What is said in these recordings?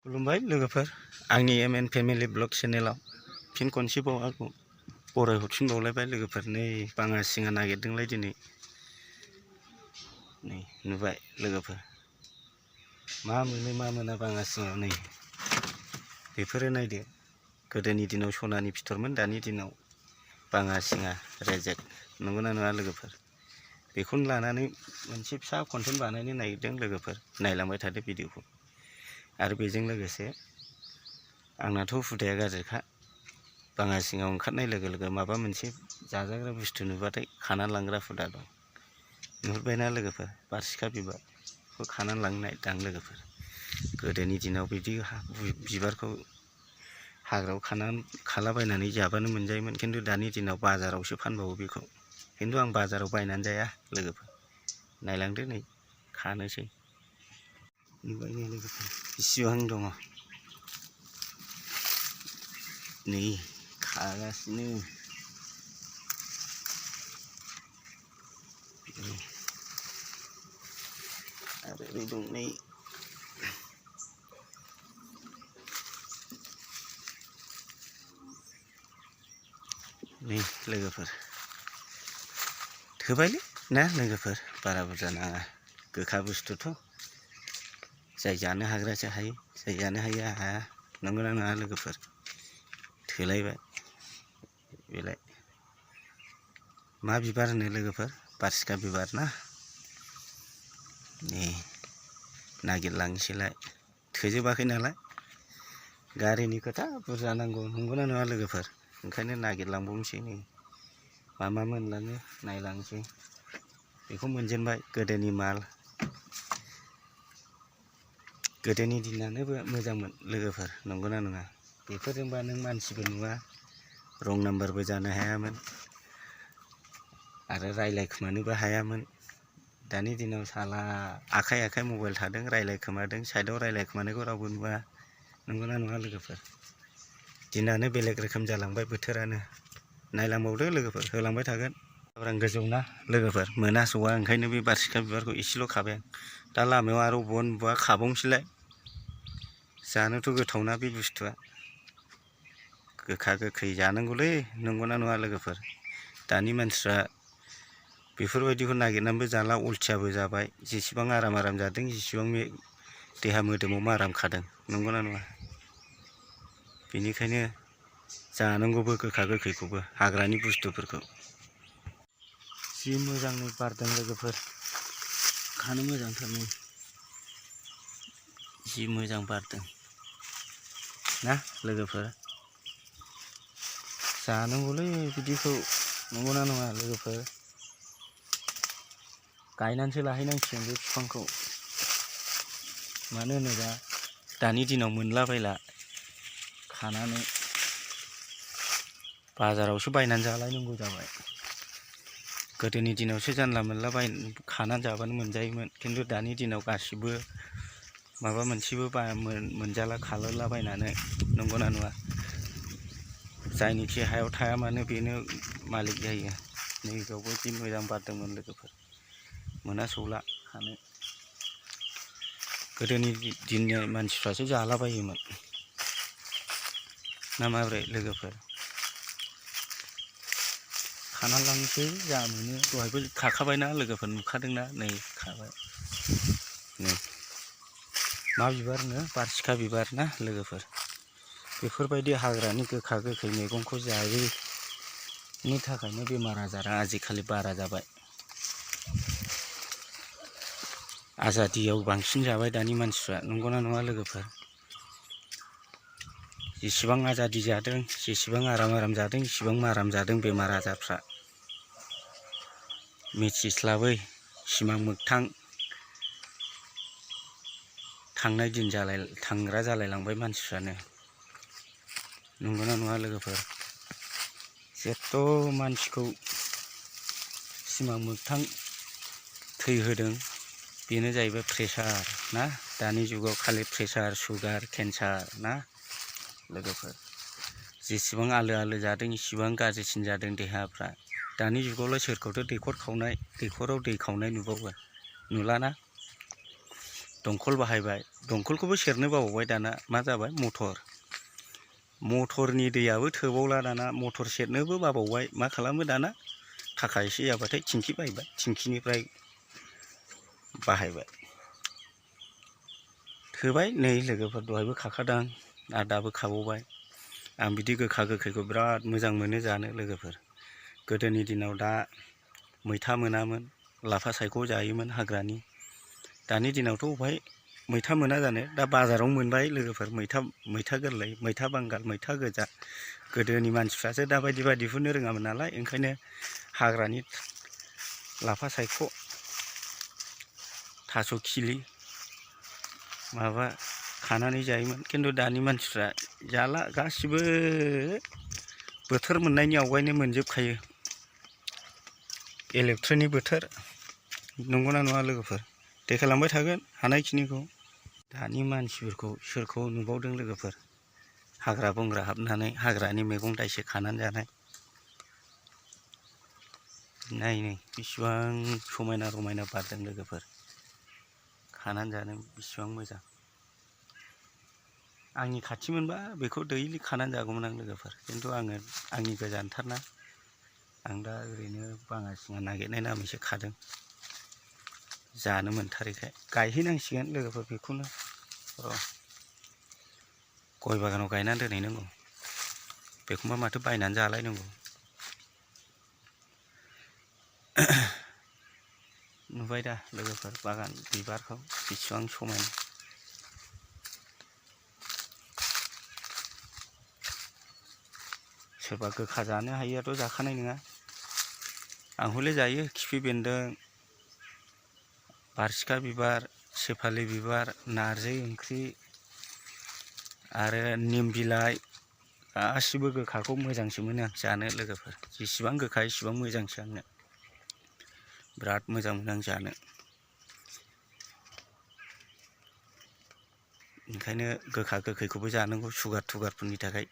खुलुमबाय लोगोफोर आंनि MN फेमिलि ब्लग चेनेलाव फिन खनसेबाव आंखौ बरायहरफिनबावलायबाय लोगोफोर नै बाङा सिङा नागिरदोंलाय दिनै नै नुबाय लोगोफोर मा मोनो मा मोना बाङा सिङाव नै बेफोरो नायदो गोदोनि दिनाव सनानि फिथरमोन दानि दिनाव बाङा सिङा रेजेक नंगौना नङा लोगोफोर बेखौनो लानानै मोनसे फिसा कन्टेन्ट बानायनो नागिरदों लोगोफोर नायलांबाय थादो भिडिअखौ आरो बेजों लोगोसे आंनाथ' हुदाया गाज्रिखा बाङा सिङाव ओंखारनाय लोगो लोगो माबा मोनसे जाजाग्रा बुस्थु नुबाथाय खानानै लांग्रा हुदा दं नुहुरबायना लोगोफोर बारसिखा बिबारखौ खानानै लांनो नागिरदां लोगोफोर गोदोनि दिनाव बिदि बिबारखौ हाग्रायाव खालाबायनानै जाबानो मोनजायोमोन खिन्थु दानि दिनाव बाजारावसो फानबावो बेखौ खिन्थु आं बाजाराव बायनानै जाया लोगोफोर नायलांदो नै खानोसै नुबाय नै लोगोफोर बेसेबां दङ नै खागासिनो आरो ओरै दं नै लोगोफोर थोबायलै ना लोगोफोर बारा बुरजा नाङा गोखा बुस्थुथ' जाय जानो हाग्रासो हायो जाय जानो हायिया हाया नंगौना नङा लोगोफोर थोलायबाय बेलाय मा बिबार होनो लोगोफोर बारसिखा बिबार ना नै नागिरलांसैलाय थोजोबाखै नालाय गारिनि खोथा बुरजा नांगौ नंगौना नङा लोगोफोर ओंखायनो नागिरलांबावनोसै नै मा मा मोनलाङो नायलांसै बेखौ मोनजेनबाय गोदोनि माल गोदोनि दिनानो मोजांमोन लोगोफोर नंगौना नङा बेफोरजोंबा नों मानसिबो नुवा रं नाम्बारबो जानो हायामोन आरो रायलायखोमानोबो हायामोन दानि दिनाव साला आखाइ आखाइ मबाइल थादों रायलायखोमादों साइडआव रायलायखोमानायखौ रावबो नुवा नंगौना नङा लोगोफोर दिनानो बेलेग रोखोम जालांबाय बोथोरानो नायलांबावदो लोगोफोर होलांबाय थागोन आं गोजौ ना लोगोफोर मोनासौआ ओंखायनो बे बारसिखा बिबारखौ एसेल' खाबाय आं दा लामायाव आरो बबेबा खाबावनोसैलाय जानोथ' गोथावना बे बुस्थुआ गोखा गोखै जानांगौलै नंगौना नङा लोगोफोर दानि मानसिफ्रा बेफोरबायदिखौ नागिरनानैबो जाला अलसियाबो जाबाय जेसेबां आराम जादों जेसेबां देहा मोदोमाव माराम खादों नंगौना नङा बेनिखायनो जानांगौबो गोखा गोखैखौबो हाग्रानि बुस्थुफोरखौ जि मोजाङै बारदों लोगोफोर खानो मोजांथारनो जि मोजां बारदों ना लोगोफोर जानांगौलै बिदिखौ नंगौना नङा लोगोफोर गायनानैसो लाहैनांसिगोन बे बिफांखौ मानो होनोबा दानि दिनाव मोनलाबायला खानानै बाजारावसो बायनानै जालायनांगौ जाबाय गोदोनि दिनावसो जानला मोनला खानानै जाबानो मोनजायोमोन खिन्थु दानि दिनाव गासिबो माबा मोनसेबो मोनजाला खालायलाबायनानै नंगौना नङा जायनिखि हायाव थाया मानो बेनो मालिक जायो नैबेयावबो जि मोजां बारदोंमोन लोगोफोर मोनासौला खानो गोदोनि दिननि मानसिफ्रासो जालाबायोमोन ना माब्रै लोगोफोर खाना लांनोसै जा मोनो दहायबो खाखाबायना लोगोफोर नुखादोंना नै खाबाय नै मा बिबार होनो बारसिखा बिबार ना लोगोफोर बेफोरबायदि हाग्रानि गोखा गोखै मैगंखौ जायैनि थाखायनो बेमार आजारा आजिखालि बारा जाबाय आजादियाव बांसिन जाबाय दानि मानसिफ्रा नंगौना नङा लोगोफोर जेसेबां आजादि जादों जेसेबां आराम जादों इसेबां माराम जादों बेमार आजारफ्रा मिथिस्लाबै सिमां मोगथां थांनाय दिन थांग्रा जालायलांबाय मानसिफ्रानो नंगौना नङा लोगोफोर जेथ' मानसिखौ सिमां मोगथां थैहोदों बेनो जाहैबाय प्रेसार ना दानि जुगाव खालि प्रेसार सुगार केन्सार ना लोगोफोर जेसेबां आलो जादों इसेबां गाज्रिसिन जादों देहाफ्रा दानि जुगावलाय सोरखौथ' दैखराव दै खावनाय नुबावो नुलाना दंखल बाहायबाय, दंखलखौबो सेरनो बावबाय दाना मा जाबाय मटरनि दैयाबो थोबावला दाना, मटर सेरनोबो बावबाय। मा खालामो दाना थाखा एसे जाबाथाय थिंखि बायबाय, थिंखिनिफ्राय बाहायबाय। थोबाय नै लोगोफोर, दहायबो खाखादां आरो दाबो खाबावबाय। आं बिदि गोखा गोखैखौ बिराद मोजां मोनो जानो लोगोफोर। गोदोनि दिनाव दा मैथा मोनामोन, लाफा सायख' जायोमोन हाग्रानि। दानि दिनावथ' अबहाय मैथा मोना जानो, दा बाजाराव मोनबाय लोगोफोर। मैथा गोरलै, मैथा बांगाल, मैथा गोजा। गोदोनि मानसिफ्रासो दा बायदिबा दिहुननो रोङामोन नालाय, ओंखायनो हाग्रानि लाफा सायख', थास' खिलि माबा खानानै जायोमोन। खिन्थु दानि मानसिफ्रा जाला, गासिबो बोथोर मोननायनि आवगायनो मोनजोबखायो। इलेक्ट्रनिक बोथोर, नंगौना नङा लोगोफोर? देखायलांबाय थागोन हानायखिनिखौ। दानि मानसिफोरखौ सोरखौ नुबावदों लोगोफोर? हाग्रा बंग्रा हाबनानै हाग्रानि मैगं दाइसे खानानै जानाय। नायनो बेसेबां समायना रमायना बारदों लोगोफोर, खानानै जानो बेसेबां मोजां। आंनि खाथिमोनबा बेखौ दैलि खानानै जागौमोन आं लोगोफोर। खिन्थु आंनि गोजानथारना, आं दा ओरैनो बाङासिङा नागिरनाय नामैसो खादों, जानो मोनथारैखाय। गायहैनांसिगोन लोगोफोर बेखौनो र'। गय बागानाव गायनानै दोनहैनांगौ, बेखौबा माथो बायनानै जालायनांगौ। नुबाय दा लोगोफोर बागान बिबारखौ बेसेबां समायना। सोरबा गोखा जानो हायियाथ' जाखानाय नङा। आं हले जायो, खिफि बेन्दों, बारसिखा बिबार, सेफालि बिबार, नारजि ओंख्रि आरो निम बिलाइ, गासिबो गोखाखौ मोजांसो मोनो आं जानो लोगोफोर। जेसेबां गोखा एसेबां मोजांसो आंनो, बिराद मोजां मोनो आं जानो। ओंखायनो गोखा गोखैखौबो जानांगौ, सुगार थुगारफोरनि थाखाय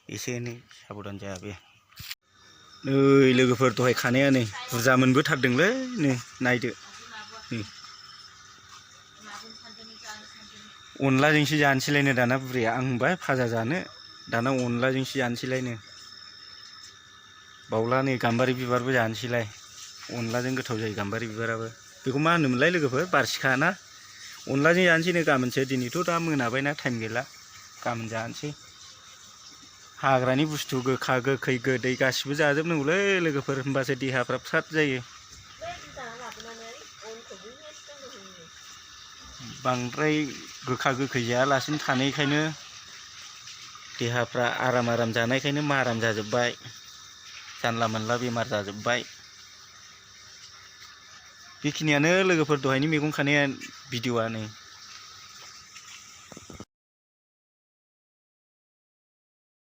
एसे एनै साबधान जाया बे। नै लोगोफोर दहाय खानाया नै बुरजा मोनबोथारदोंलै, नै नायदो। नै अनलाजोंसो जानोसैलायनो दाना बुरैया। आं होनबाय फाजा जानो, दाना अनलाजोंसो जानोसैलायनो। बावला नै गाम्बारि बिबारबो जानोसैलाय, अनलाजों गोथाव जायो गाम्बारि बिबाराबो। बेखौ मा होनोमोनलाय लोगोफोर? बारसिखा ना? अनलाजों जानोसैनो गाबोनसो, दिनैथ' दा मोनाबायना, टाइम गैला, गाबोन जानोसै। हाग्रानि बुस्थु गोखा गोखै गोदै गासिबो जाजोबनांगौलै लोगोफोर, होमबासो देहाफ्रा फ्राद जायो। बांद्राय गोखा गोखै जायालासिनो थानायखायनो देहाफ्रा आराम जानायखायनो माराम जाजोब्बाय, जानला मोनला बेमार जाजोब्बाय। बेखिनियानो लोगोफोर दहायनि मैगं खानाया भिडिअ'आ नै।